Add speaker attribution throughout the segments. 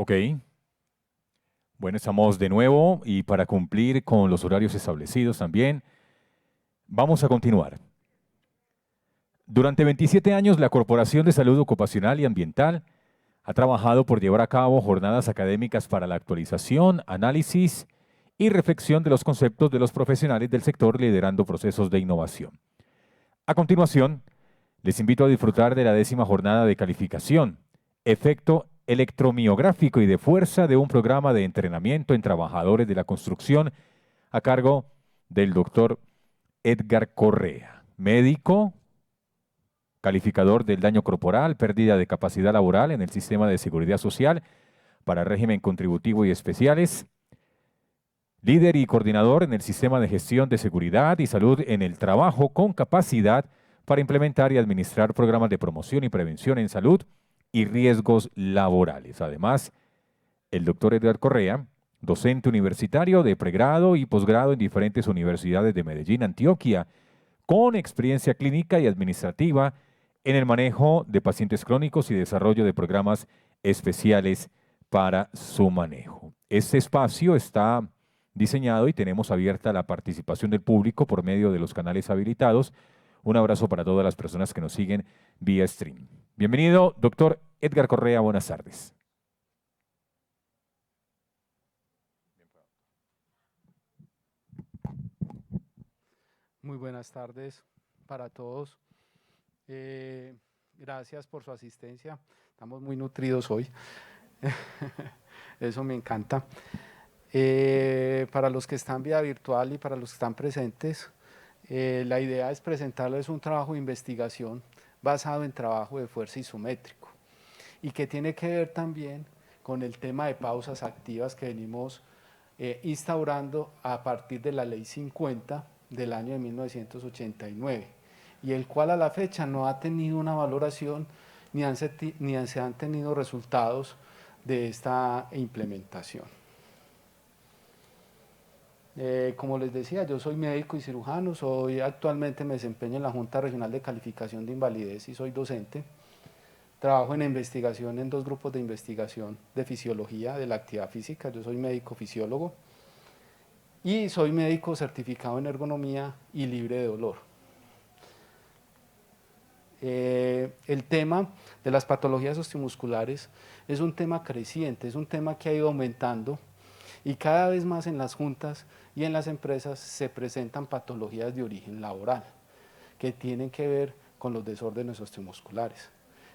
Speaker 1: Ok, bueno, estamos de nuevo y para cumplir con los horarios establecidos también, vamos a continuar. Durante 27 años, la Corporación de Salud Ocupacional y Ambiental ha trabajado por llevar a cabo jornadas académicas para la actualización, análisis y reflexión de los conceptos de los profesionales del sector liderando procesos de innovación. A continuación, les invito a disfrutar de la 10ª jornada de calificación, efecto electromiográfico y de fuerza de un programa de entrenamiento en trabajadores de la construcción a cargo del doctor Edgar Correa, médico, calificador del daño corporal, pérdida de capacidad laboral en el sistema de seguridad social para régimen contributivo y especiales, líder y coordinador en el sistema de gestión de seguridad y salud en el trabajo con capacidad para implementar y administrar programas de promoción y prevención en salud y riesgos laborales. Además, el doctor Edgar Correa, docente universitario de pregrado y posgrado en diferentes universidades de Medellín, Antioquia, con experiencia clínica y administrativa en el manejo de pacientes crónicos y desarrollo de programas especiales para su manejo. Este espacio está diseñado y tenemos abierta la participación del público por medio de los canales habilitados. Un abrazo para todas las personas que nos siguen vía stream. Bienvenido, doctor Edgar Correa, buenas tardes.
Speaker 2: Muy buenas tardes para todos. Eh, Gracias por su asistencia. Estamos muy nutridos hoy. Eso me encanta. Para los que están vía virtual y para los que están presentes, la idea es presentarles un trabajo de investigación basado en trabajo de fuerza isométrico y que tiene que ver también con el tema de pausas activas que venimos instaurando a partir de la Ley 50 del año de 1989 y el cual a la fecha no ha tenido una valoración ni se han tenido resultados de esta implementación. Como les decía, yo soy médico y cirujano, actualmente me desempeño en la Junta Regional de Calificación de Invalidez y soy docente. Trabajo en investigación en 2 grupos de investigación de fisiología de la actividad física. Yo soy médico fisiólogo y soy médico certificado en ergonomía y libre de dolor. El tema de las patologías osteomusculares es un tema creciente, es un tema que ha ido aumentando y cada vez más en las juntas y en las empresas se presentan patologías de origen laboral que tienen que ver con los desórdenes osteomusculares.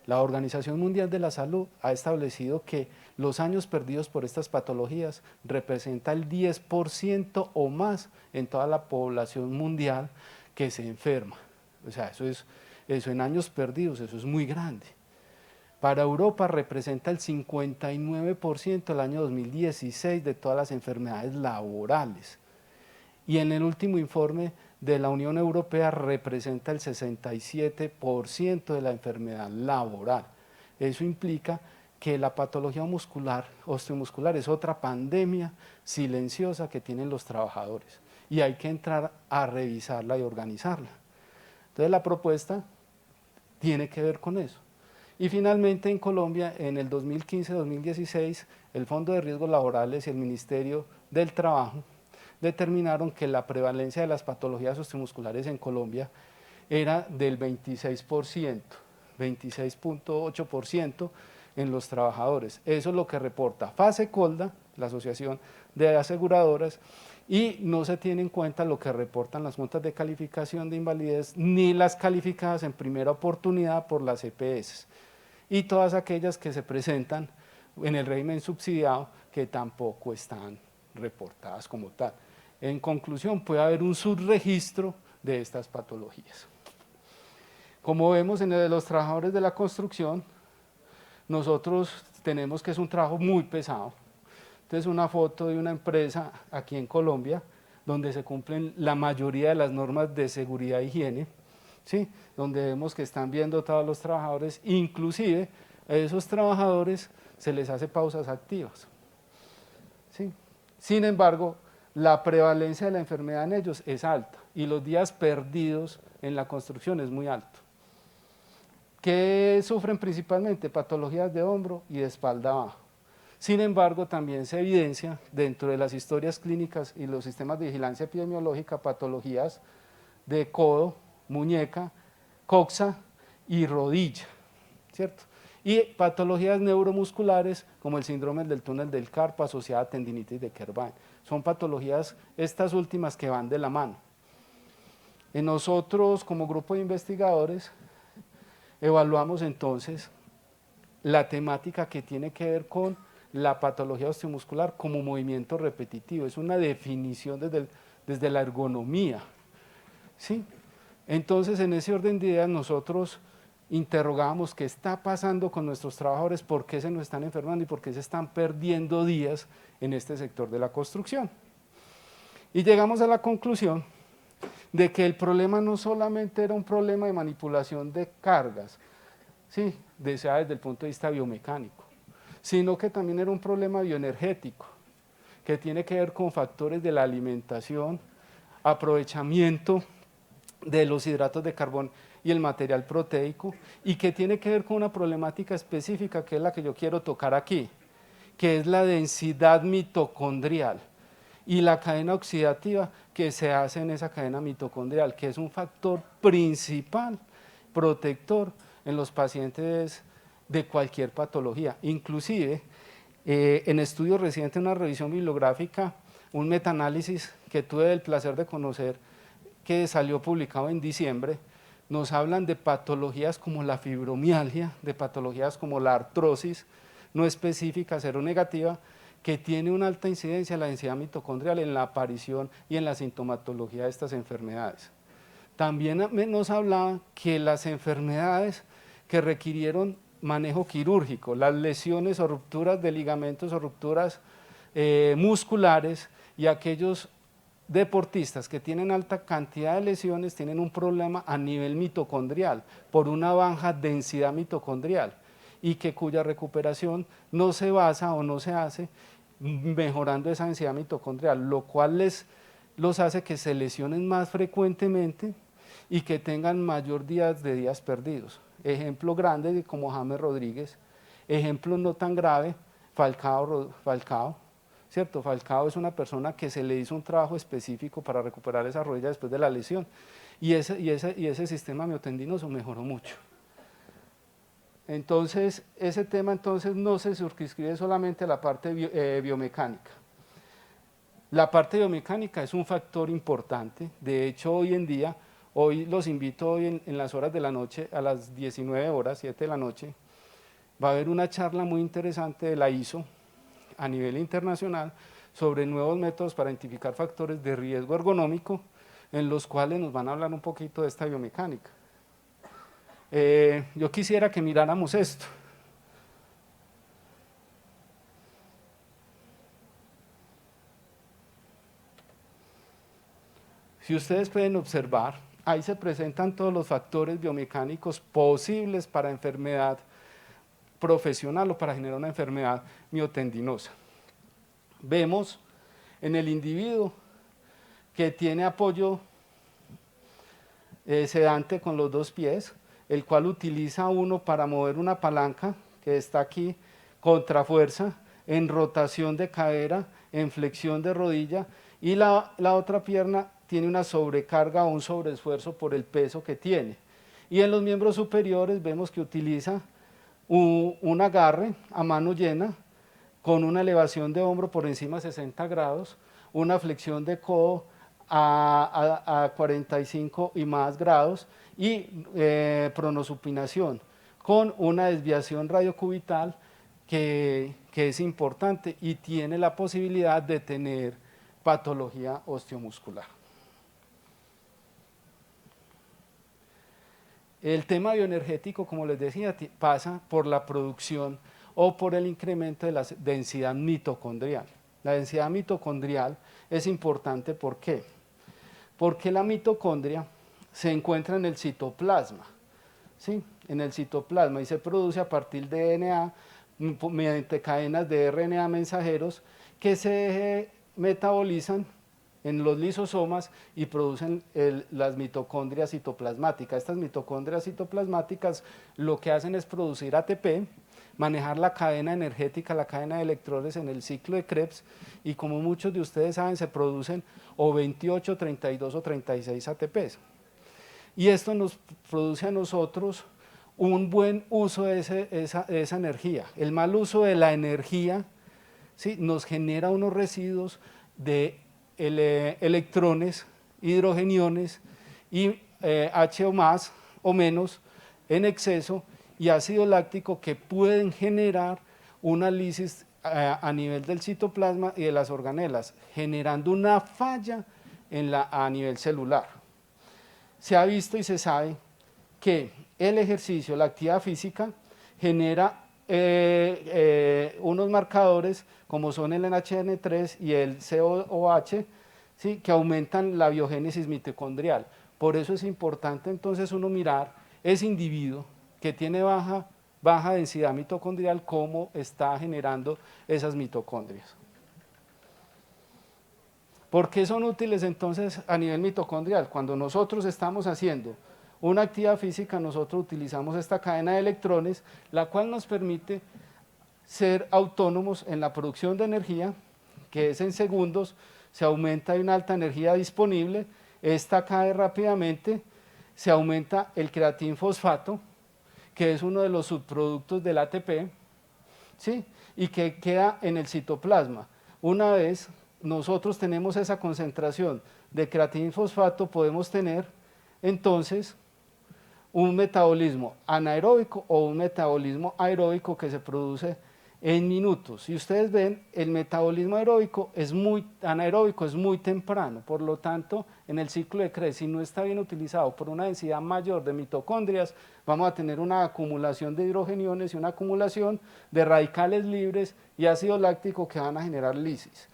Speaker 2: La Organización Mundial de la Salud ha establecido que los años perdidos por estas patologías representa el 10% o más en toda la población mundial que se enferma. O sea, eso en años perdidos, eso es muy grande. Para Europa representa el 59% el año 2016 de todas las enfermedades laborales. Y en el último informe de la Unión Europea representa el 67% de la enfermedad laboral. Eso implica que la patología osteomuscular es otra pandemia silenciosa que tienen los trabajadores y hay que entrar a revisarla y organizarla. Entonces la propuesta tiene que ver con eso. Y finalmente en Colombia, en el 2015-2016, el Fondo de Riesgos Laborales y el Ministerio del Trabajo determinaron que la prevalencia de las patologías osteomusculares en Colombia era del 26%, 26.8% en los trabajadores. Eso es lo que reporta FASECOLDA, la Asociación de Aseguradoras, y no se tiene en cuenta lo que reportan las juntas de calificación de invalidez ni las calificadas en primera oportunidad por las EPS y todas aquellas que se presentan en el régimen subsidiado que tampoco están reportadas como tal. En conclusión, puede haber un subregistro de estas patologías. Como vemos en el de los trabajadores de la construcción, nosotros tenemos que es un trabajo muy pesado. Entonces, una foto de una empresa aquí en Colombia, donde se cumplen la mayoría de las normas de seguridad e higiene, ¿sí? Donde vemos que están bien dotados los trabajadores, inclusive a esos trabajadores se les hace pausas activas, ¿sí? Sin embargo, la prevalencia de la enfermedad en ellos es alta y los días perdidos en la construcción es muy alto. ¿Qué sufren principalmente? Patologías de hombro y de espalda baja. Sin embargo, también se evidencia dentro de las historias clínicas y los sistemas de vigilancia epidemiológica patologías de codo, muñeca, coxa y rodilla, ¿cierto? Y patologías neuromusculares como el síndrome del túnel del carpo asociada a tendinitis de Kervane. Son patologías, estas últimas, que van de la mano. En nosotros, como grupo de investigadores, evaluamos entonces la temática que tiene que ver con la patología osteomuscular como movimiento repetitivo. Es una definición desde la ergonomía, ¿sí? Entonces, en ese orden de ideas, nosotros interrogamos qué está pasando con nuestros trabajadores, por qué se nos están enfermando y por qué se están perdiendo días en este sector de la construcción. Y llegamos a la conclusión de que el problema no solamente era un problema de manipulación de cargas, ¿sí?, sea desde el punto de vista biomecánico, sino que también era un problema bioenergético, que tiene que ver con factores de la alimentación, aprovechamiento de los hidratos de carbono y el material proteico, y que tiene que ver con una problemática específica que es la que yo quiero tocar aquí, que es la densidad mitocondrial y la cadena oxidativa que se hace en esa cadena mitocondrial, que es un factor principal protector en los pacientes de cualquier patología. Inclusive, en estudios recientes, una revisión bibliográfica, un metaanálisis que tuve el placer de conocer, que salió publicado en diciembre, nos hablan de patologías como la fibromialgia, de patologías como la artrosis no específica seronegativa, que tiene una alta incidencia en la densidad mitocondrial, en la aparición y en la sintomatología de estas enfermedades. También nos hablaba que las enfermedades que requirieron manejo quirúrgico, las lesiones o rupturas de ligamentos o rupturas musculares, y aquellos deportistas que tienen alta cantidad de lesiones tienen un problema a nivel mitocondrial por una baja densidad mitocondrial, y que cuya recuperación no se basa o no se hace mejorando esa densidad mitocondrial, lo cual los hace que se lesionen más frecuentemente y que tengan mayor días de días perdidos. Ejemplo grande como James Rodríguez, ejemplo no tan grave, Falcao, ¿cierto? Falcao es una persona que se le hizo un trabajo específico para recuperar esa rodilla después de la lesión, y ese sistema miotendinoso mejoró mucho. Entonces, ese tema entonces no se circunscribe solamente a la parte biomecánica. La parte biomecánica es un factor importante. De hecho, hoy en día, hoy los invito hoy en las horas de la noche, a las 19 horas, 7 de la noche, va a haber una charla muy interesante de la ISO a nivel internacional sobre nuevos métodos para identificar factores de riesgo ergonómico, en los cuales nos van a hablar un poquito de esta biomecánica. Yo quisiera que miráramos esto. Si ustedes pueden observar, ahí se presentan todos los factores biomecánicos posibles para enfermedad profesional o para generar una enfermedad miotendinosa. Vemos en el individuo que tiene apoyo sedante con los dos pies, el cual utiliza uno para mover una palanca que está aquí, contrafuerza, en rotación de cadera, en flexión de rodilla, y la otra pierna tiene una sobrecarga o un sobreesfuerzo por el peso que tiene. Y en los miembros superiores vemos que utiliza un agarre a mano llena, con una elevación de hombro por encima de 60 grados, una flexión de codo a 45 y más grados, y pronosupinación, con una desviación radiocubital que es importante y tiene la posibilidad de tener patología osteomuscular. El tema bioenergético, como les decía, pasa por la producción o por el incremento de la densidad mitocondrial. La densidad mitocondrial es importante, ¿por qué? Porque la mitocondria se encuentra en el citoplasma, ¿sí? En el citoplasma, y se produce a partir de DNA mediante cadenas de RNA mensajeros que se metabolizan en los lisosomas y producen las mitocondrias citoplasmáticas. Estas mitocondrias citoplasmáticas lo que hacen es producir ATP manejar la cadena energética, la cadena de electrones en el ciclo de Krebs, y como muchos de ustedes saben, se producen o 28, 32 o 36 ATPs. Y esto nos produce a nosotros un buen uso de esa energía. El mal uso de la energía, ¿sí?, nos genera unos residuos de electrones, hidrogeniones y H o más o menos en exceso y ácido láctico que pueden generar una lisis a nivel del citoplasma y de las organelas, generando una falla a nivel celular. Se ha visto y se sabe que el ejercicio, la actividad física, genera unos marcadores como son el NHN3 y el COOH, ¿sí?, que aumentan la biogénesis mitocondrial. Por eso es importante entonces uno mirar ese individuo que tiene baja densidad mitocondrial, cómo está generando esas mitocondrias. ¿Por qué son útiles entonces a nivel mitocondrial? Cuando nosotros estamos haciendo una actividad física, nosotros utilizamos esta cadena de electrones, la cual nos permite ser autónomos en la producción de energía, que es en segundos, se aumenta, hay una alta energía disponible, esta cae rápidamente, se aumenta el creatinfosfato, que es uno de los subproductos del ATP, ¿sí?, y que queda en el citoplasma. Una vez nosotros tenemos esa concentración de creatinfosfato, podemos tener entonces un metabolismo anaeróbico o un metabolismo aeróbico que se produce en minutos. Si ustedes ven, el metabolismo anaeróbico es muy temprano, por lo tanto, en el ciclo de Krebs, si no está bien utilizado por una densidad mayor de mitocondrias, vamos a tener una acumulación de hidrogeniones y una acumulación de radicales libres y ácido láctico que van a generar lisis.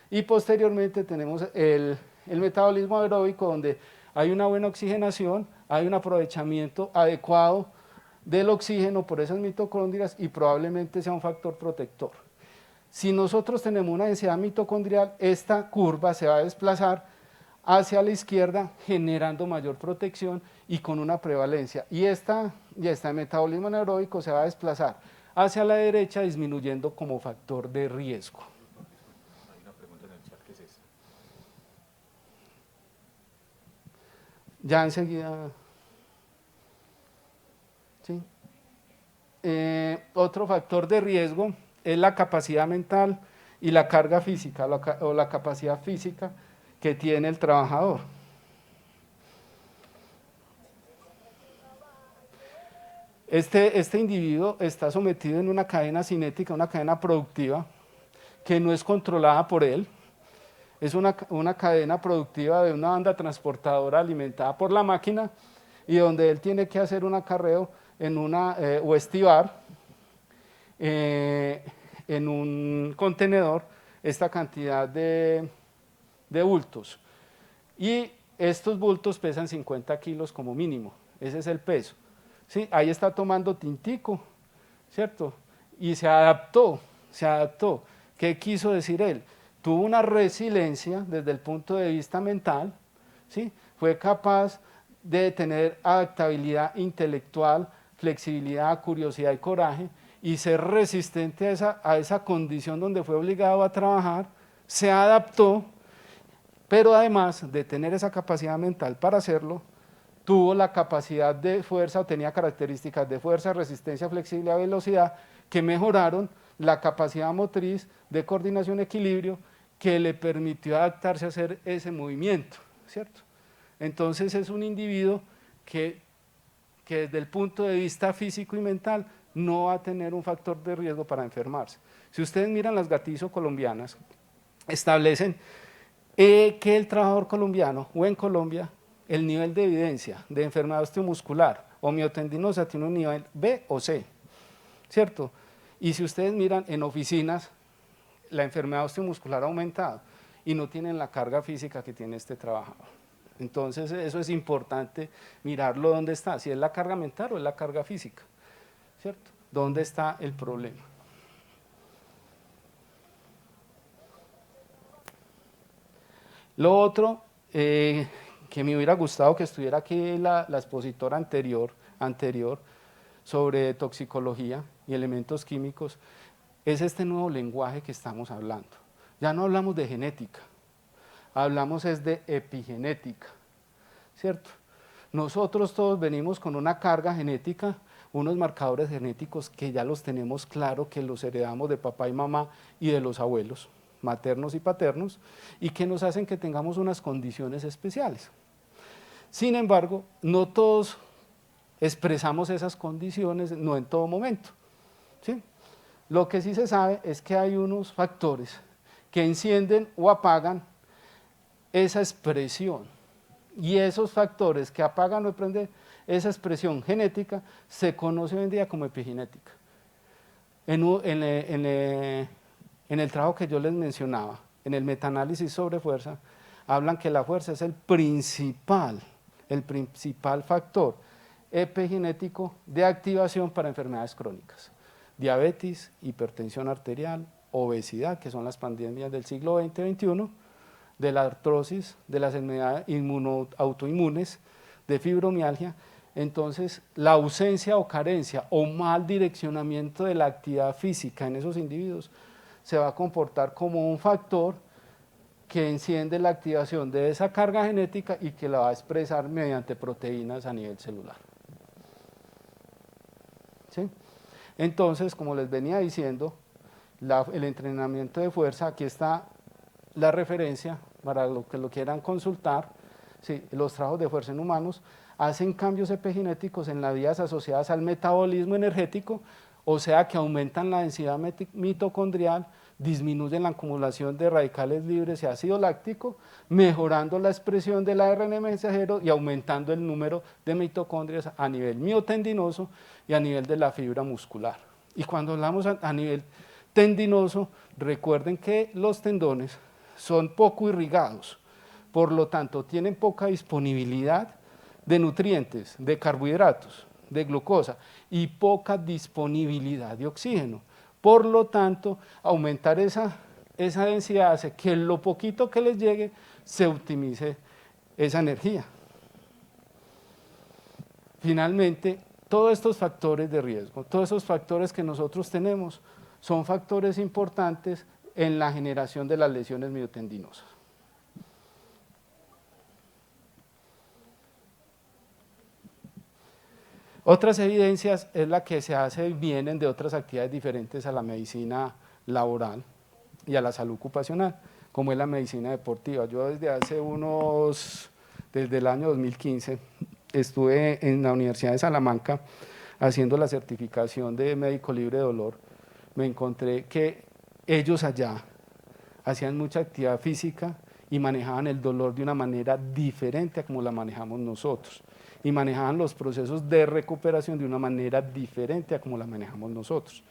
Speaker 2: Y posteriormente tenemos el metabolismo aeróbico, donde hay una buena oxigenación, hay un aprovechamiento adecuado del oxígeno por esas mitocondrias y probablemente sea un factor protector. Si nosotros tenemos una densidad mitocondrial, esta curva se va a desplazar hacia la izquierda generando mayor protección y con una prevalencia. Y este metabolismo anaeróbico se va a desplazar hacia la derecha disminuyendo como factor de riesgo.
Speaker 1: Hay una pregunta en el chat, ¿qué es eso?
Speaker 2: Ya enseguida... ¿Sí? Otro factor de riesgo es la capacidad mental y la carga física o la capacidad física que tiene el trabajador. Este individuo está sometido en una cadena cinética, una cadena productiva, que no es controlada por él. Es una cadena productiva de una banda transportadora alimentada por la máquina y donde él tiene que hacer un acarreo o estibar en un contenedor esta cantidad de bultos. Y estos bultos pesan 50 kilos como mínimo, ese es el peso. ¿Sí? Ahí está tomando tintico, ¿cierto? Y se adaptó. ¿Qué quiso decir él? Tuvo una resiliencia desde el punto de vista mental, ¿sí? Fue capaz de tener adaptabilidad intelectual, flexibilidad, curiosidad y coraje, y ser resistente a esa condición donde fue obligado a trabajar, se adaptó, pero además de tener esa capacidad mental para hacerlo, tuvo la capacidad de fuerza o tenía características de fuerza, resistencia, flexibilidad, velocidad, que mejoraron la capacidad motriz de coordinación, equilibrio, que le permitió adaptarse a hacer ese movimiento, ¿cierto? Entonces es un individuo que desde el punto de vista físico y mental no va a tener un factor de riesgo para enfermarse. Si ustedes miran las Gatizo colombianas, establecen que el trabajador colombiano o en Colombia, el nivel de evidencia de enfermedad osteomuscular o miotendinosa tiene un nivel B o C, ¿cierto? Y si ustedes miran en oficinas, la enfermedad osteomuscular ha aumentado y no tienen la carga física que tiene este trabajador. Entonces eso es importante mirarlo dónde está, si es la carga mental o es la carga física, ¿cierto? ¿Dónde está el problema? Lo otro, que me hubiera gustado que estuviera aquí la expositora anterior, sobre toxicología y elementos químicos, es este nuevo lenguaje que estamos hablando. Ya no hablamos de genética, hablamos es de epigenética, ¿cierto? Nosotros todos venimos con una carga genética, unos marcadores genéticos que ya los tenemos claro, que los heredamos de papá y mamá y de los abuelos, maternos y paternos, y que nos hacen que tengamos unas condiciones especiales. Sin embargo, no todos expresamos esas condiciones, no en todo momento, ¿sí? Lo que sí se sabe es que hay unos factores que encienden o apagan esa expresión, y esos factores que apagan o prenden esa expresión genética se conoce hoy en día como epigenética. En el trabajo que yo les mencionaba, en el metaanálisis sobre fuerza, hablan que la fuerza es el principal factor epigenético de activación para enfermedades crónicas, diabetes, hipertensión arterial, obesidad, que son las pandemias del siglo XX-XXI, de la artrosis, de las enfermedades autoinmunes, de fibromialgia. Entonces, la ausencia o carencia o mal direccionamiento de la actividad física en esos individuos se va a comportar como un factor que enciende la activación de esa carga genética y que la va a expresar mediante proteínas a nivel celular. ¿Sí? Entonces, como les venía diciendo, el entrenamiento de fuerza, aquí está la referencia para los que lo quieran consultar, ¿sí? Los trabajos de fuerza en humanos hacen cambios epigenéticos en las vías asociadas al metabolismo energético, o sea que aumentan la densidad mitocondrial, disminuyen la acumulación de radicales libres y ácido láctico, mejorando la expresión del ARN mensajero y aumentando el número de mitocondrias a nivel miotendinoso y a nivel de la fibra muscular. Y cuando hablamos a nivel tendinoso, recuerden que los tendones son poco irrigados, por lo tanto tienen poca disponibilidad de nutrientes, de carbohidratos, de glucosa y poca disponibilidad de oxígeno. Por lo tanto, aumentar esa densidad hace que lo poquito que les llegue se optimice esa energía. Finalmente, todos estos factores de riesgo, todos esos factores que nosotros tenemos, son factores importantes en la generación de las lesiones miotendinosas. Otras evidencias es la que se hace, vienen de otras actividades diferentes a la medicina laboral y a la salud ocupacional, como es la medicina deportiva. Yo desde el año 2015, estuve en la Universidad de Salamanca haciendo la certificación de médico libre de dolor. Me encontré que ellos allá hacían mucha actividad física y manejaban el dolor de una manera diferente a como la manejamos nosotros, y manejaban los procesos de recuperación de una manera diferente a como la manejamos nosotros.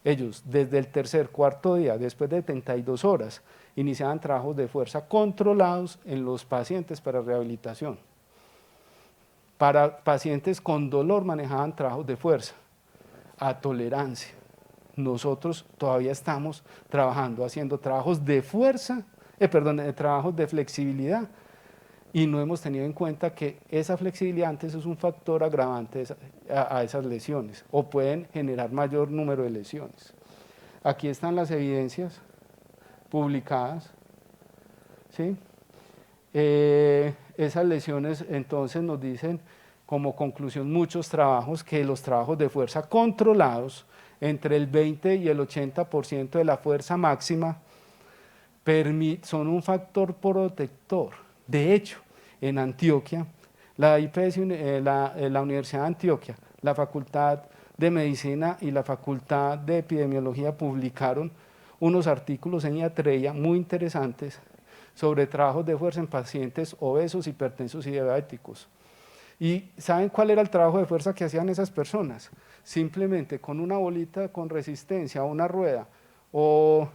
Speaker 2: Ellos, desde el tercer, cuarto día, después de 72 horas, iniciaban trabajos de fuerza controlados en los pacientes para rehabilitación. Para pacientes con dolor manejaban trabajos de fuerza a tolerancia. Nosotros todavía estamos trabajando, haciendo trabajos de fuerza, trabajos de flexibilidad, y no hemos tenido en cuenta que esa flexibilidad antes es un factor agravante a esas lesiones, o pueden generar mayor número de lesiones. Aquí están las evidencias publicadas, ¿sí? Esas lesiones entonces nos dicen como conclusión muchos trabajos que los trabajos de fuerza controlados entre el 20 y el 80% de la fuerza máxima son un factor protector. De hecho, en Antioquia, la Universidad de Antioquia, la Facultad de Medicina y la Facultad de Epidemiología publicaron unos artículos en Iatreia muy interesantes sobre trabajos de fuerza en pacientes obesos, hipertensos y diabéticos. ¿Y saben cuál era el trabajo de fuerza que hacían esas personas? Simplemente con una bolita con resistencia, una rueda o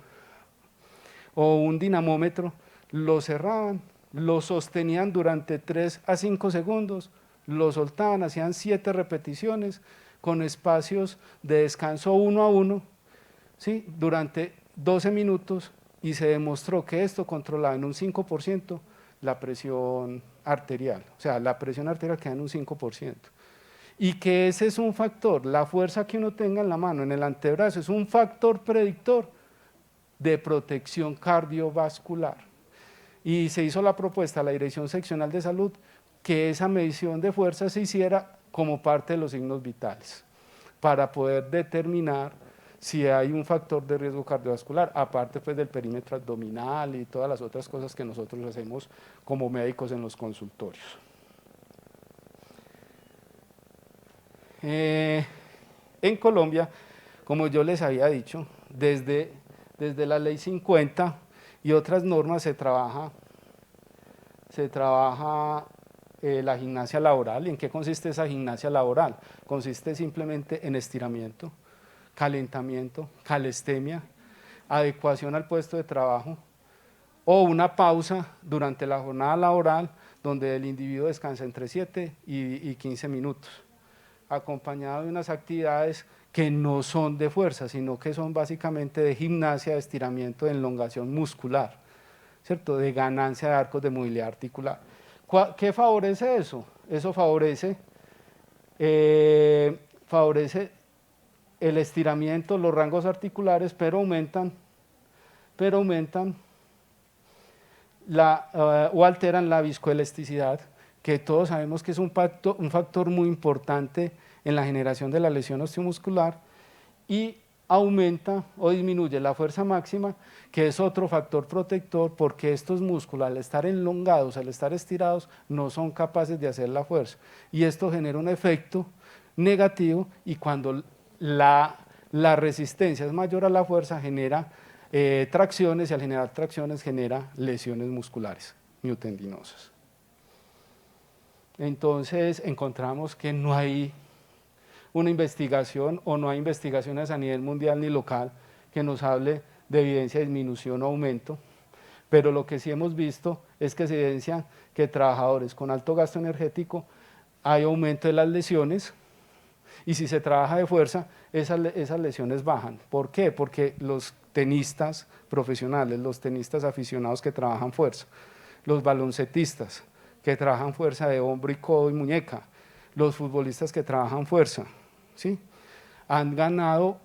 Speaker 2: un dinamómetro, lo cerraban, lo sostenían durante 3 a 5 segundos, lo soltaban, hacían 7 repeticiones con espacios de descanso 1 a 1, ¿sí? Durante 12 minutos, y se demostró que esto controlaba en un 5% la presión arterial, o sea, la presión arterial queda en un 5%. y que ese es un factor, la fuerza que uno tenga en la mano, en el antebrazo, es un factor predictor de protección cardiovascular. Y se hizo la propuesta a la Dirección Seccional de Salud que esa medición de fuerza se hiciera como parte de los signos vitales, para poder determinar si hay un factor de riesgo cardiovascular, aparte pues del perímetro abdominal y todas las otras cosas que nosotros hacemos como médicos en los consultorios. En Colombia, como yo les había dicho, desde la ley 50 y otras normas se trabaja la gimnasia laboral. ¿Y en qué consiste esa gimnasia laboral? Consiste simplemente en estiramiento, calentamiento, calistenia, adecuación al puesto de trabajo o una pausa durante la jornada laboral donde el individuo descansa entre 7 y 15 minutos, acompañado de unas actividades que no son de fuerza, sino que son básicamente de gimnasia, de estiramiento, de elongación muscular, ¿cierto? De ganancia de arcos de movilidad articular. ¿Qué favorece eso? Eso favorece el estiramiento, los rangos articulares, pero aumentan o alteran la viscoelasticidad, que todos sabemos que es un factor muy importante en la generación de la lesión osteomuscular, y aumenta o disminuye la fuerza máxima, que es otro factor protector, porque estos músculos al estar elongados, al estar estirados, no son capaces de hacer la fuerza, y esto genera un efecto negativo, y cuando la resistencia es mayor a la fuerza genera tracciones, y al generar tracciones genera lesiones musculares miotendinosas. Entonces encontramos que no hay una investigación o no hay investigaciones a nivel mundial ni local que nos hable de evidencia de disminución o aumento, pero lo que sí hemos visto es que se evidencia que trabajadores con alto gasto energético hay aumento de las lesiones, y si se trabaja de fuerza, esas lesiones bajan. ¿Por qué? Porque los tenistas profesionales, los tenistas aficionados que trabajan fuerza, los baloncetistas que trabajan fuerza de hombro y codo y muñeca, los futbolistas que trabajan fuerza, ¿sí?, han ganado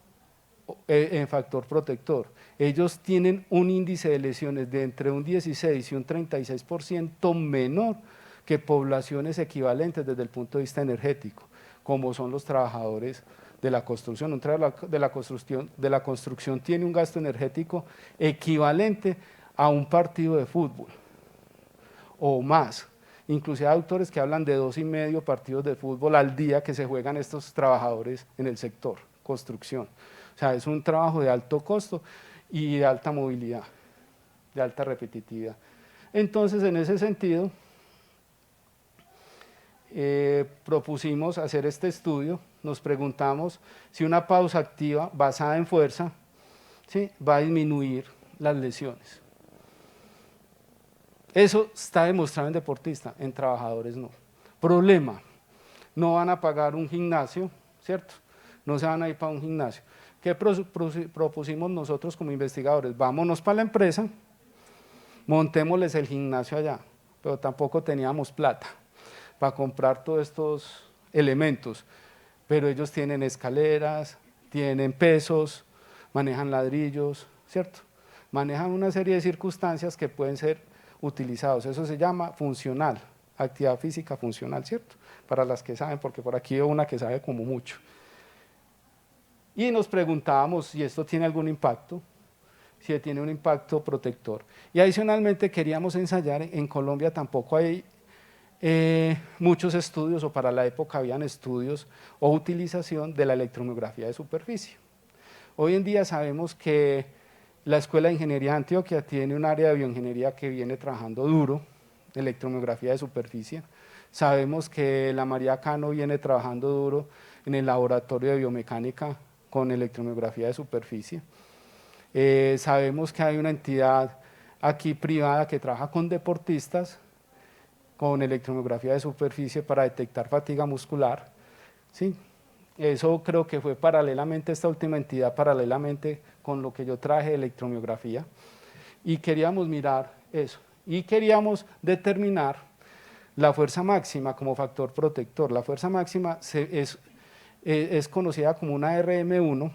Speaker 2: en factor protector. Ellos tienen un índice de lesiones de entre un 16 y un 36% menor que poblaciones equivalentes desde el punto de vista energético, como son los trabajadores de la construcción. Un trabajador de la construcción tiene un gasto energético equivalente a un partido de fútbol o más. Inclusive hay autores que hablan de 2,5 partidos de fútbol al día que se juegan estos trabajadores en el sector construcción. O sea, es un trabajo de alto costo y de alta movilidad, de alta repetitividad. Entonces, en ese sentido, propusimos hacer este estudio. Nos preguntamos si una pausa activa basada en fuerza, ¿sí?, va a disminuir las lesiones. Eso está demostrado en deportistas, en trabajadores no. Problema, no van a pagar un gimnasio, ¿cierto? No se van a ir para un gimnasio. ¿Qué propusimos nosotros como investigadores? Vámonos para la empresa, montémosles el gimnasio allá, pero tampoco teníamos plata para comprar todos estos elementos, pero ellos tienen escaleras, tienen pesos, manejan ladrillos, ¿cierto? Manejan una serie de circunstancias que pueden ser utilizados. Eso se llama funcional, actividad física funcional, ¿cierto? Para las que saben, porque por aquí veo una que sabe como mucho. Y nos preguntábamos si esto tiene algún impacto, si tiene un impacto protector. Y adicionalmente queríamos ensayar, en Colombia tampoco hay muchos estudios, o para la época habían estudios o utilización de la electromiografía de superficie. Hoy en día sabemos que la Escuela de Ingeniería de Antioquia tiene un área de bioingeniería que viene trabajando duro, electromiografía de superficie. Sabemos que la María Cano viene trabajando duro en el laboratorio de biomecánica con electromiografía de superficie. Sabemos que hay una entidad aquí privada que trabaja con deportistas con electromiografía de superficie para detectar fatiga muscular, ¿sí? Eso creo que fue paralelamente, esta última entidad, paralelamente con lo que yo traje de electromiografía, y queríamos mirar eso, y queríamos determinar la fuerza máxima como factor protector. La fuerza máxima es conocida como una RM1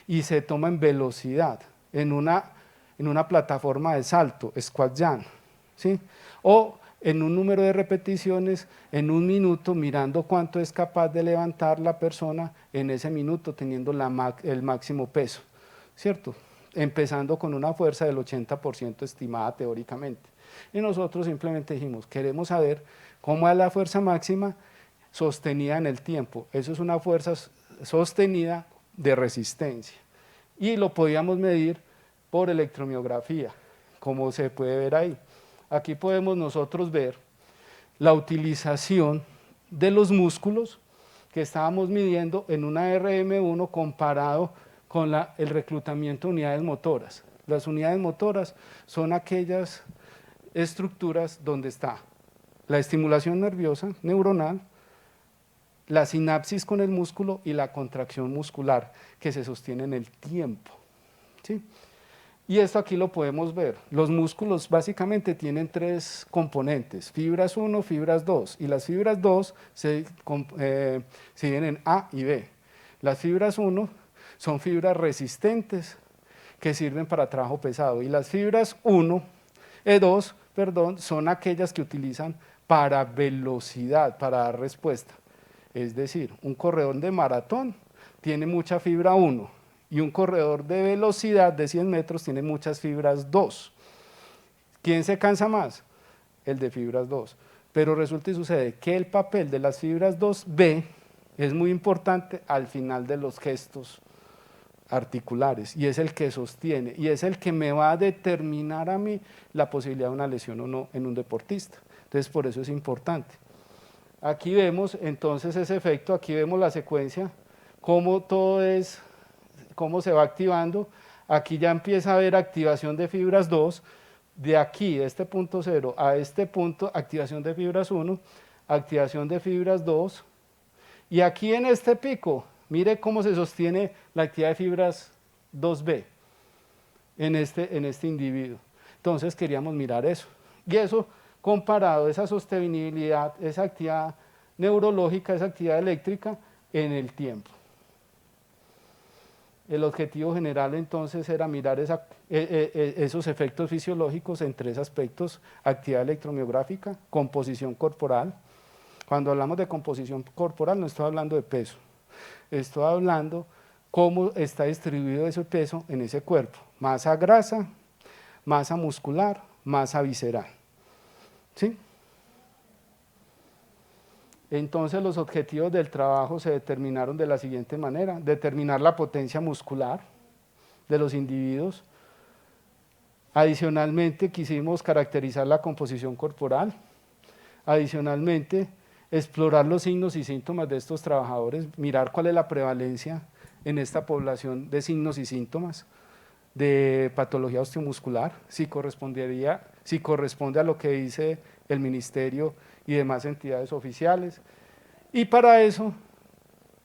Speaker 2: y se toma en velocidad, en una plataforma de salto, squat jump, ¿sí? O en un número de repeticiones en un minuto, mirando cuánto es capaz de levantar la persona en ese minuto, teniendo el máximo peso, ¿cierto? Empezando con una fuerza del 80% estimada teóricamente. Y nosotros simplemente dijimos, queremos saber cómo es la fuerza máxima sostenida en el tiempo. Eso es una fuerza sostenida de resistencia. Y lo podíamos medir por electromiografía, como se puede ver ahí. Aquí podemos nosotros ver la utilización de los músculos que estábamos midiendo en una RM1 comparado con el reclutamiento de unidades motoras. Las unidades motoras son aquellas estructuras donde está la estimulación nerviosa, neuronal, la sinapsis con el músculo y la contracción muscular que se sostiene en el tiempo, ¿sí? Y esto aquí lo podemos ver. Los músculos básicamente tienen tres componentes, fibras 1, fibras 2, y las fibras 2 se dividen en A y B. Las fibras 1 son fibras resistentes que sirven para trabajo pesado, y las fibras 2, son aquellas que utilizan para velocidad, para dar respuesta. Es decir, un corredor de maratón tiene mucha fibra 1, y un corredor de velocidad de 100 metros tiene muchas fibras 2. ¿Quién se cansa más? El de fibras 2. Pero resulta y sucede que el papel de las fibras 2B es muy importante al final de los gestos articulares, y es el que sostiene, y es el que me va a determinar a mí la posibilidad de una lesión o no en un deportista. Entonces, por eso es importante. Aquí vemos entonces ese efecto, aquí vemos la secuencia, cómo se va activando. Aquí ya empieza a haber activación de fibras 2, de aquí, de este punto 0 a este punto, activación de fibras 1, activación de fibras 2, y aquí en este pico, mire cómo se sostiene la actividad de fibras 2B en este individuo. Entonces queríamos mirar eso, y eso comparado, esa sostenibilidad, esa actividad neurológica, esa actividad eléctrica en el tiempo. El objetivo general entonces era mirar esos efectos fisiológicos en tres aspectos: actividad electromiográfica, composición corporal. Cuando hablamos de composición corporal no estoy hablando de peso, estoy hablando cómo está distribuido ese peso en ese cuerpo: masa grasa, masa muscular, masa visceral, ¿sí? Entonces los objetivos del trabajo se determinaron de la siguiente manera: determinar la potencia muscular de los individuos. Adicionalmente quisimos caracterizar la composición corporal. Adicionalmente, explorar los signos y síntomas de estos trabajadores, mirar cuál es la prevalencia en esta población de signos y síntomas de patología osteomuscular, si corresponde a lo que dice el ministerio y demás entidades oficiales. Y para eso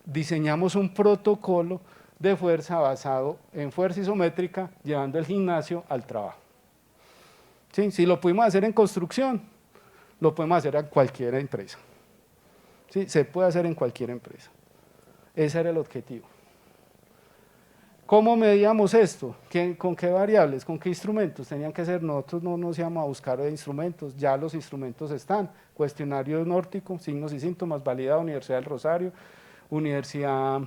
Speaker 2: diseñamos un protocolo de fuerza basado en fuerza isométrica, llevando el gimnasio al trabajo. ¿Sí? Si lo pudimos hacer en construcción, lo podemos hacer en cualquier empresa. ¿Sí? Se puede hacer en cualquier empresa. Ese era el objetivo. ¿Cómo medíamos esto? ¿Con qué variables? ¿Con qué instrumentos? Tenían que ser, nosotros no nos íbamos a buscar instrumentos, ya los instrumentos están: cuestionario nórdico, signos y síntomas, validado Universidad del Rosario, Universidad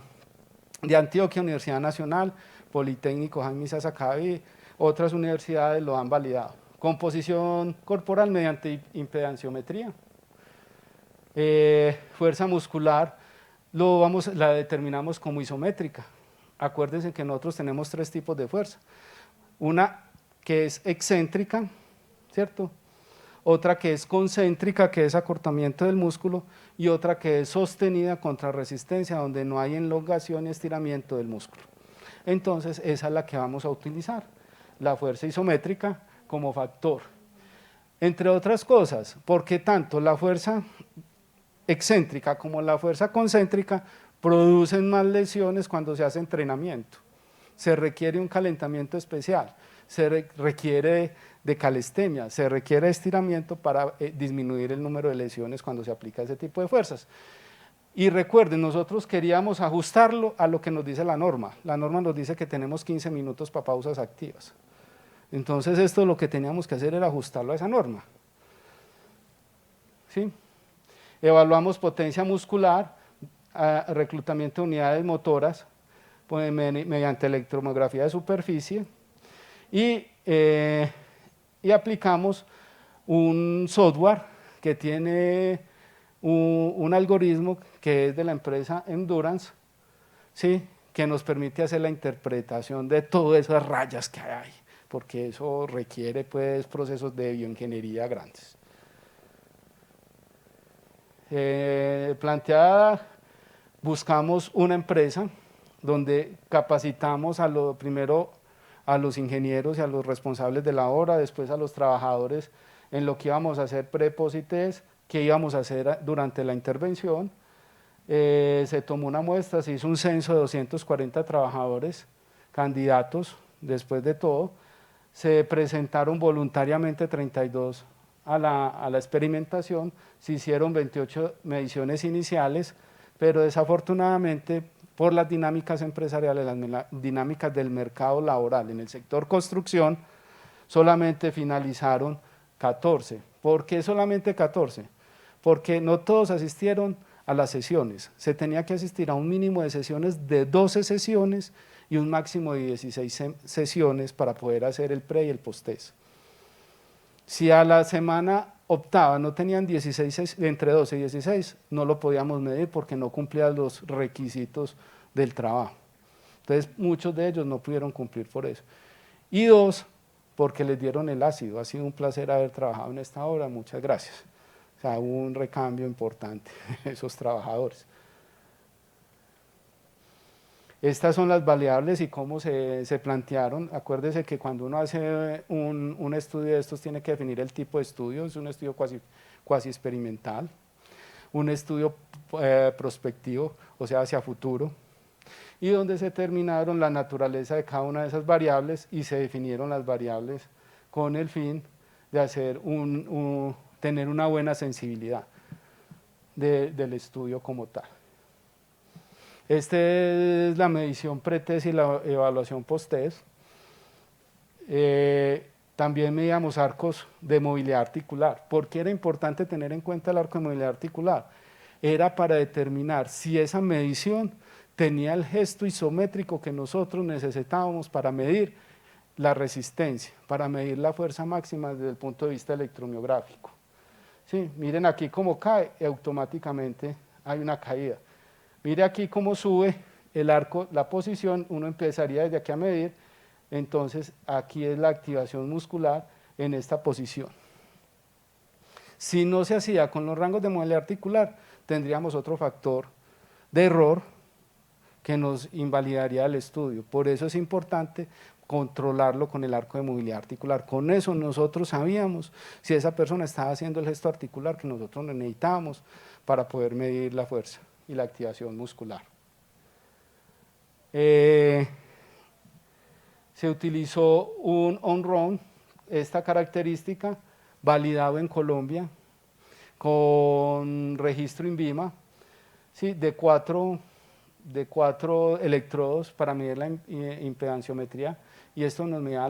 Speaker 2: de Antioquia, Universidad Nacional, Politécnico Jaime Isaza Cadavid, otras universidades lo han validado. Composición corporal mediante impedanciometría. Fuerza muscular la determinamos como isométrica. Acuérdense que nosotros tenemos tres tipos de fuerza: una que es excéntrica, ¿cierto?, otra que es concéntrica, que es acortamiento del músculo, y otra que es sostenida contra resistencia, donde no hay elongación y estiramiento del músculo. Entonces esa es la que vamos a utilizar, la fuerza isométrica como factor. Entre otras cosas, porque tanto la fuerza excéntrica como la fuerza concéntrica producen más lesiones cuando se hace entrenamiento. se requiere un calentamiento especial, se requiere de calistenia, se requiere estiramiento para disminuir el número de lesiones cuando se aplica ese tipo de fuerzas. Y recuerden, nosotros queríamos ajustarlo a lo que nos dice la norma. La norma nos dice que tenemos 15 minutos para pausas activas. Entonces esto lo que teníamos que hacer era ajustarlo a esa norma. ¿Sí? Evaluamos potencia muscular, reclutamiento de unidades motoras mediante electromografía de superficie y aplicamos un software que tiene un algoritmo que es de la empresa Endurance, ¿sí? Que nos permite hacer la interpretación de todas esas rayas que hay, porque eso requiere pues procesos de bioingeniería grandes. Planteada, buscamos una empresa donde capacitamos primero a los ingenieros y a los responsables de la obra, después a los trabajadores en lo que íbamos a hacer pre, post y test, qué íbamos a hacer durante la intervención. Se tomó una muestra, se hizo un censo de 240 trabajadores, candidatos, después de todo, se presentaron voluntariamente 32 a la experimentación, se hicieron 28 mediciones iniciales, pero desafortunadamente por las dinámicas empresariales, las dinámicas del mercado laboral en el sector construcción, solamente finalizaron 14. ¿Por qué solamente 14? Porque no todos asistieron a las sesiones, se tenía que asistir a un mínimo de sesiones de 12 sesiones y un máximo de 16 sesiones para poder hacer el pre y el post-test. Si a la semana octava no tenían 16, entre 12 y 16, no lo podíamos medir porque no cumplían los requisitos del trabajo. Entonces muchos de ellos no pudieron cumplir por eso. Y 2, porque les dieron el ácido. Ha sido un placer haber trabajado en esta obra, muchas gracias. O sea, hubo un recambio importante esos trabajadores. Estas son las variables y cómo se plantearon. Acuérdese que cuando uno hace un estudio de estos tiene que definir el tipo de estudio, es un estudio cuasi experimental, un estudio prospectivo, o sea, hacia futuro, y donde se determinaron la naturaleza de cada una de esas variables y se definieron las variables con el fin de hacer tener una buena sensibilidad del estudio como tal. Esta es la medición pre-test y la evaluación post-test. También medíamos arcos de movilidad articular. ¿Por qué era importante tener en cuenta el arco de movilidad articular? Era para determinar si esa medición tenía el gesto isométrico que nosotros necesitábamos para medir la resistencia, para medir la fuerza máxima desde el punto de vista electromiográfico. Sí, miren aquí cómo cae y automáticamente hay una caída. Mire aquí cómo sube el arco, la posición, uno empezaría desde aquí a medir, entonces aquí es la activación muscular en esta posición. Si no se hacía con los rangos de movilidad articular, tendríamos otro factor de error que nos invalidaría el estudio. Por eso es importante controlarlo con el arco de movilidad articular. Con eso nosotros sabíamos si esa persona estaba haciendo el gesto articular que nosotros necesitábamos para poder medir la fuerza y la activación muscular. Se utilizó un on-run, esta característica, validado en Colombia, con registro INVIMA, ¿sí? de cuatro electrodos para medir la impedanciometría, y esto nos medía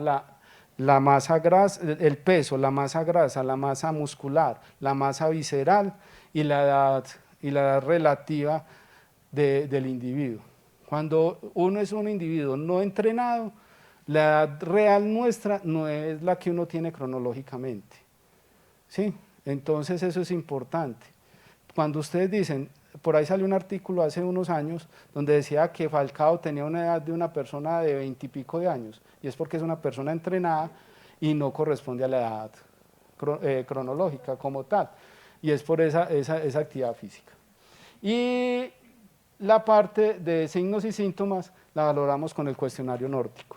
Speaker 2: la masa grasa, el peso, la masa grasa, la masa muscular, la masa visceral y la edad relativa del individuo. Cuando uno es un individuo no entrenado, la edad real nuestra no es la que uno tiene cronológicamente, ¿sí? Entonces eso es importante. Cuando ustedes dicen, por ahí salió un artículo hace unos años donde decía que Falcao tenía una edad de una persona de 20 y pico de años, y es porque es una persona entrenada y no corresponde a la edad cronológica como tal, y es por esa actividad física. Y la parte de signos y síntomas la valoramos con el cuestionario nórdico.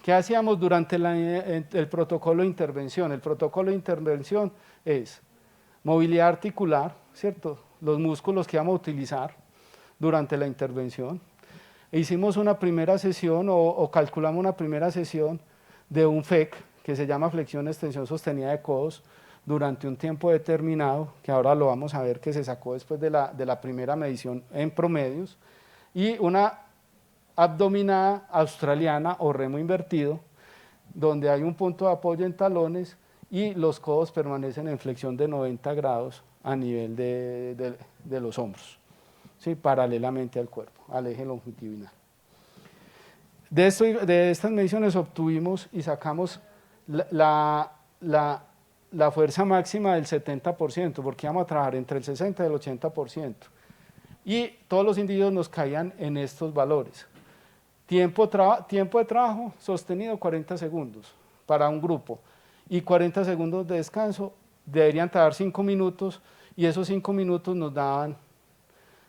Speaker 2: ¿Qué hacíamos durante el protocolo de intervención? El protocolo de intervención es movilidad articular, ¿cierto? Los músculos que vamos a utilizar, durante la intervención. Hicimos una primera sesión o calculamos una primera sesión de un FEC que se llama flexión extensión sostenida de codos durante un tiempo determinado, que ahora lo vamos a ver que se sacó después de la primera medición en promedios, y una abdominada australiana o remo invertido, donde hay un punto de apoyo en talones y los codos permanecen en flexión de 90 grados a nivel de los hombros, ¿sí? Paralelamente al cuerpo, al eje longitudinal. De estas mediciones obtuvimos y sacamos la fuerza máxima del 70%, porque íbamos a trabajar entre el 60 y el 80%. Y todos los individuos nos caían en estos valores. Tiempo de trabajo sostenido 40 segundos para un grupo y 40 segundos de descanso, deberían tardar 5 minutos y esos 5 minutos nos daban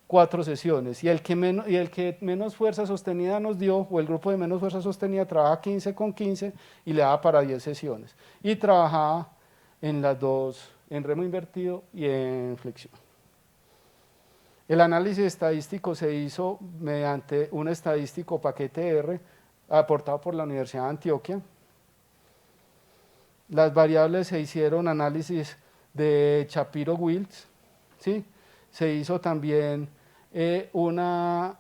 Speaker 2: 4 sesiones y el que menos fuerza sostenida nos dio, o el grupo de menos fuerza sostenida, trabajaba 15 con 15 y le daba para 10 sesiones y trabajaba en las dos, en remo invertido y en flexión. El análisis estadístico se hizo mediante un estadístico paquete R aportado por la Universidad de Antioquia. Las variables se hicieron análisis de Shapiro-Wilks, ¿sí? Se hizo también una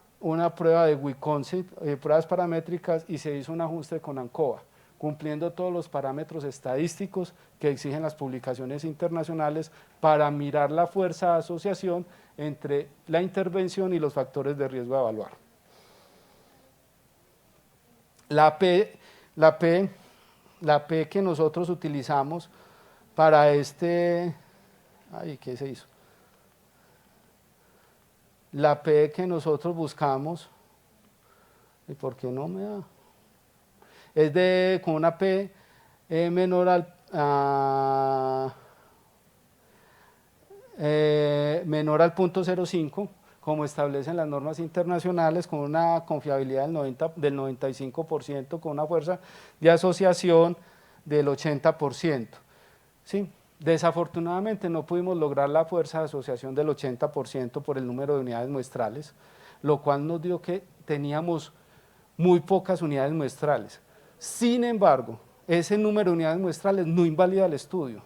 Speaker 2: prueba de WICONSIT, pruebas paramétricas, y se hizo un ajuste con ANCOA, cumpliendo todos los parámetros estadísticos que exigen las publicaciones internacionales para mirar la fuerza de asociación entre la intervención y los factores de riesgo a evaluar. La P que nosotros utilizamos para ¿qué se hizo? La P que nosotros buscamos, ¿y por qué no me da? Es con una P menor al 0.05, como establecen las normas internacionales, con una confiabilidad del 95%, con una fuerza de asociación del 80%. ¿Sí? Desafortunadamente no pudimos lograr la fuerza de asociación del 80% por el número de unidades muestrales, lo cual nos dio que teníamos muy pocas unidades muestrales. Sin embargo, ese número de unidades muestrales no invalida el estudio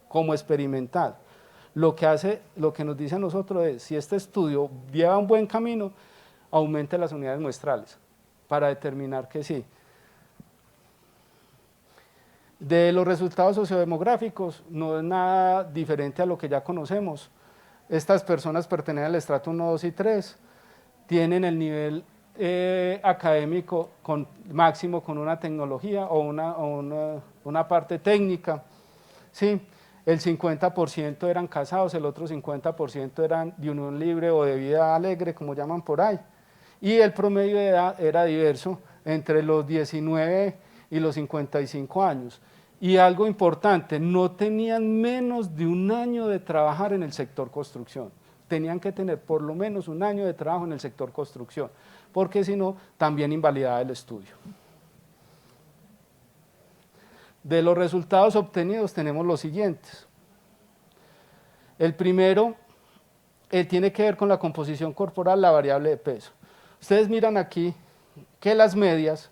Speaker 2: como experimental. Lo que nos dice a nosotros es, si este estudio lleva un buen camino, aumente las unidades muestrales, para determinar que sí. De los resultados sociodemográficos, no es nada diferente a lo que ya conocemos. Estas personas pertenecen al estrato 1, 2 y 3, tienen el nivel académico máximo con una tecnología o una parte técnica, ¿sí? El 50% eran casados, el otro 50% eran de unión libre o de vida alegre, como llaman por ahí. Y el promedio de edad era diverso entre los 19 y los 55 años. Y algo importante, no tenían menos de un año de trabajar en el sector construcción. Tenían que tener por lo menos un año de trabajo en el sector construcción, porque si no, también invalidaba el estudio. De los resultados obtenidos tenemos los siguientes. El primero, tiene que ver con la composición corporal, la variable de peso. Ustedes miran aquí que las medias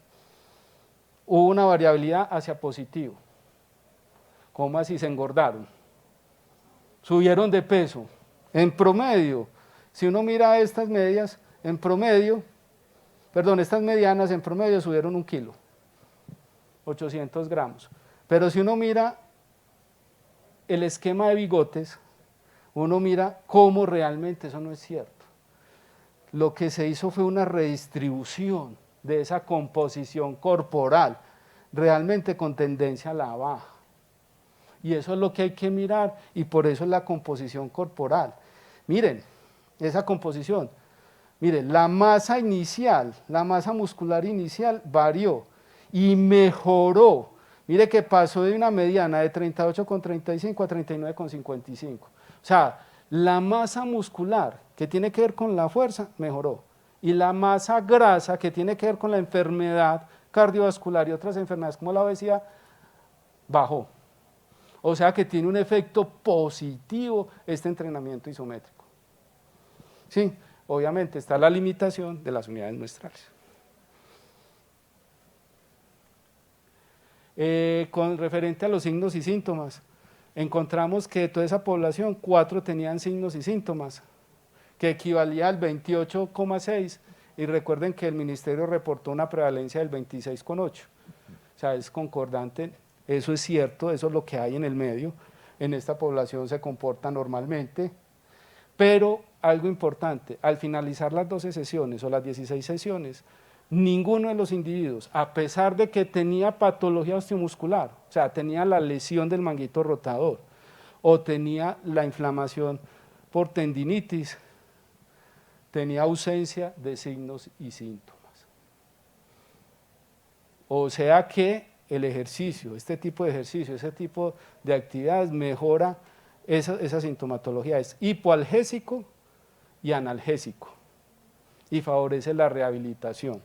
Speaker 2: hubo una variabilidad hacia positivo. ¿Cómo así? Se engordaron. Subieron de peso. En promedio, si uno mira estas medias, estas medianas en promedio subieron 1 kilo, 800 gramos. Pero si uno mira el esquema de bigotes, uno mira cómo realmente eso no es cierto. Lo que se hizo fue una redistribución de esa composición corporal, realmente con tendencia a la baja. Y eso es lo que hay que mirar, y por eso es la composición corporal. Miren, esa composición, miren, la masa inicial, la masa muscular inicial varió y mejoró. Mire que pasó de una mediana de 38,35 a 39,55. O sea, la masa muscular, que tiene que ver con la fuerza, mejoró. Y la masa grasa, que tiene que ver con la enfermedad cardiovascular y otras enfermedades como la obesidad, bajó. O sea que tiene un efecto positivo este entrenamiento isométrico. ¿Sí? Obviamente está la limitación de las unidades muestrales. Con referente a los signos y síntomas, encontramos que de toda esa población, 4 tenían signos y síntomas, que equivalía al 28,6, y recuerden que el ministerio reportó una prevalencia del 26,8, o sea, es concordante, eso es cierto, eso es lo que hay en el medio, en esta población se comporta normalmente, pero algo importante, al finalizar las 12 sesiones o las 16 sesiones, ninguno de los individuos, a pesar de que tenía patología osteomuscular, o sea, tenía la lesión del manguito rotador, o tenía la inflamación por tendinitis, tenía ausencia de signos y síntomas. O sea que el ejercicio, este tipo de ejercicio, ese tipo de actividades mejora esa sintomatología, es hipoalgésico y analgésico, y favorece la rehabilitación.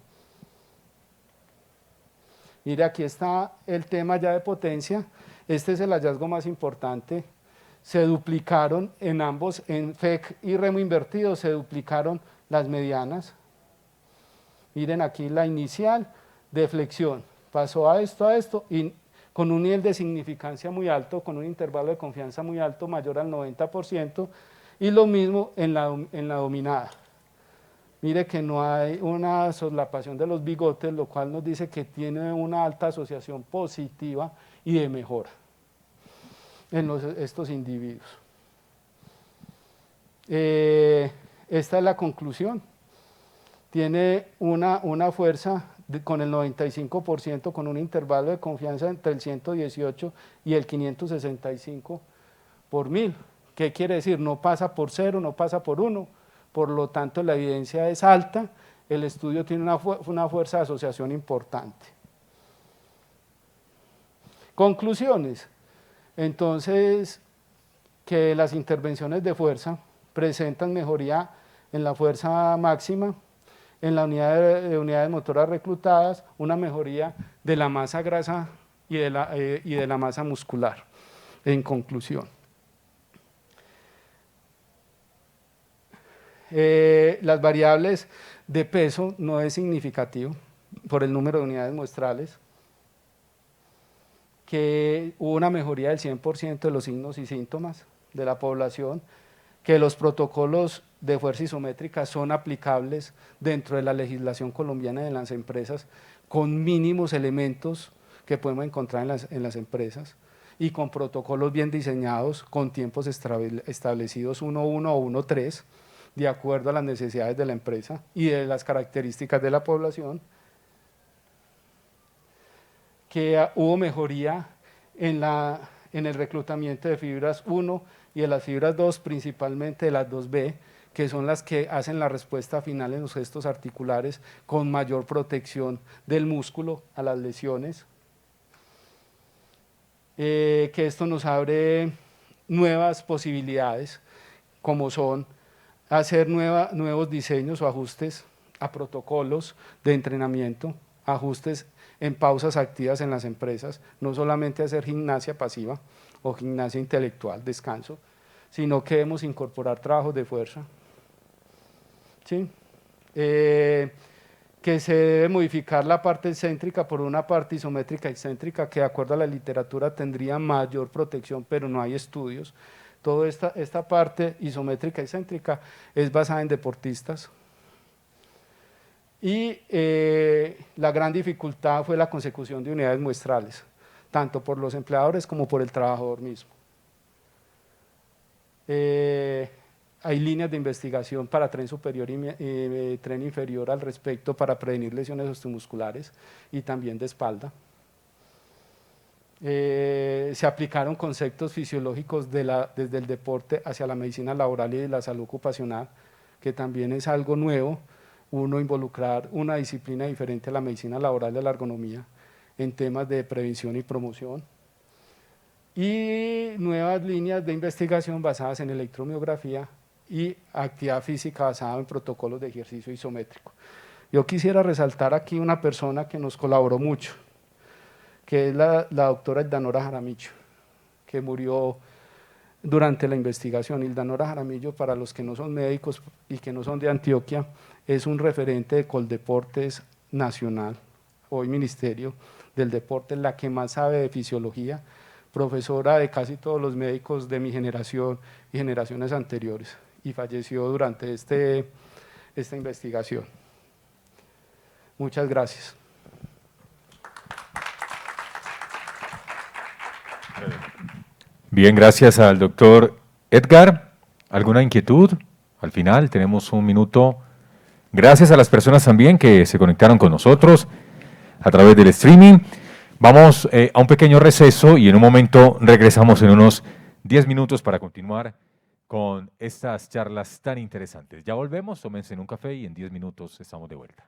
Speaker 2: Mire, aquí está el tema ya de potencia, este es el hallazgo más importante, se duplicaron en ambos, en FEC y remo invertido, se duplicaron las medianas. Miren aquí la inicial de flexión, pasó a esto, y con un nivel de significancia muy alto, con un intervalo de confianza muy alto, mayor al 90%, y lo mismo en la dominada. Mire que no hay una soslapación de los bigotes, lo cual nos dice que tiene una alta asociación positiva y de mejora en estos individuos. Esta es la conclusión. Tiene una fuerza con el 95%, con un intervalo de confianza entre el 118 y el 565 por 1000. ¿Qué quiere decir? No pasa por 0, no pasa por 1. Por lo tanto, la evidencia es alta, el estudio tiene una fuerza de asociación importante. Conclusiones. Entonces, que las intervenciones de fuerza presentan mejoría en la fuerza máxima, en la unidades motoras reclutadas, una mejoría de la masa grasa y de la masa muscular. En conclusión. Las variables de peso no es significativo por el número de unidades muestrales, que hubo una mejoría del 100% de los signos y síntomas de la población, que los protocolos de fuerza isométrica son aplicables dentro de la legislación colombiana de las empresas con mínimos elementos que podemos encontrar en las empresas y con protocolos bien diseñados, con tiempos establecidos 1.1 o 1.3, de acuerdo a las necesidades de la empresa y de las características de la población, que hubo mejoría en el reclutamiento de fibras 1 y de las fibras 2, principalmente de las 2B, que son las que hacen la respuesta final en los gestos articulares con mayor protección del músculo a las lesiones, que esto nos abre nuevas posibilidades, como son hacer nuevos diseños o ajustes a protocolos de entrenamiento, ajustes en pausas activas en las empresas, no solamente hacer gimnasia pasiva o gimnasia intelectual, descanso, sino que debemos incorporar trabajos de fuerza. ¿Sí? Que se debe modificar la parte excéntrica por una parte isométrica excéntrica, que de acuerdo a la literatura tendría mayor protección, pero no hay estudios. Toda esta parte isométrica excéntrica es basada en deportistas. Y la gran dificultad fue la consecución de unidades muestrales, tanto por los empleadores como por el trabajador mismo. Hay líneas de investigación para tren superior y tren inferior al respecto para prevenir lesiones osteomusculares y también de espalda. Se aplicaron conceptos fisiológicos desde el deporte hacia la medicina laboral y la salud ocupacional, que también es algo nuevo, uno involucrar una disciplina diferente a la medicina laboral de la ergonomía en temas de prevención y promoción. Y nuevas líneas de investigación basadas en electromiografía y actividad física basada en protocolos de ejercicio isométrico. Yo quisiera resaltar aquí una persona que nos colaboró mucho, que es la doctora Eldanora Jaramillo, que murió durante la investigación. Hildanora Jaramillo, para los que no son médicos y que no son de Antioquia, es un referente de Coldeportes nacional, hoy Ministerio del Deporte, la que más sabe de fisiología, profesora de casi todos los médicos de mi generación y generaciones anteriores, y falleció durante esta investigación. Muchas gracias.
Speaker 1: Bien, gracias al doctor Edgar. ¿Alguna inquietud? Al final tenemos un minuto. Gracias a las personas también que se conectaron con nosotros a través del streaming. Vamos a un pequeño receso y en un momento regresamos en unos 10 minutos para continuar con estas charlas tan interesantes. Ya volvemos, tómense un café y en 10 minutos estamos de vuelta.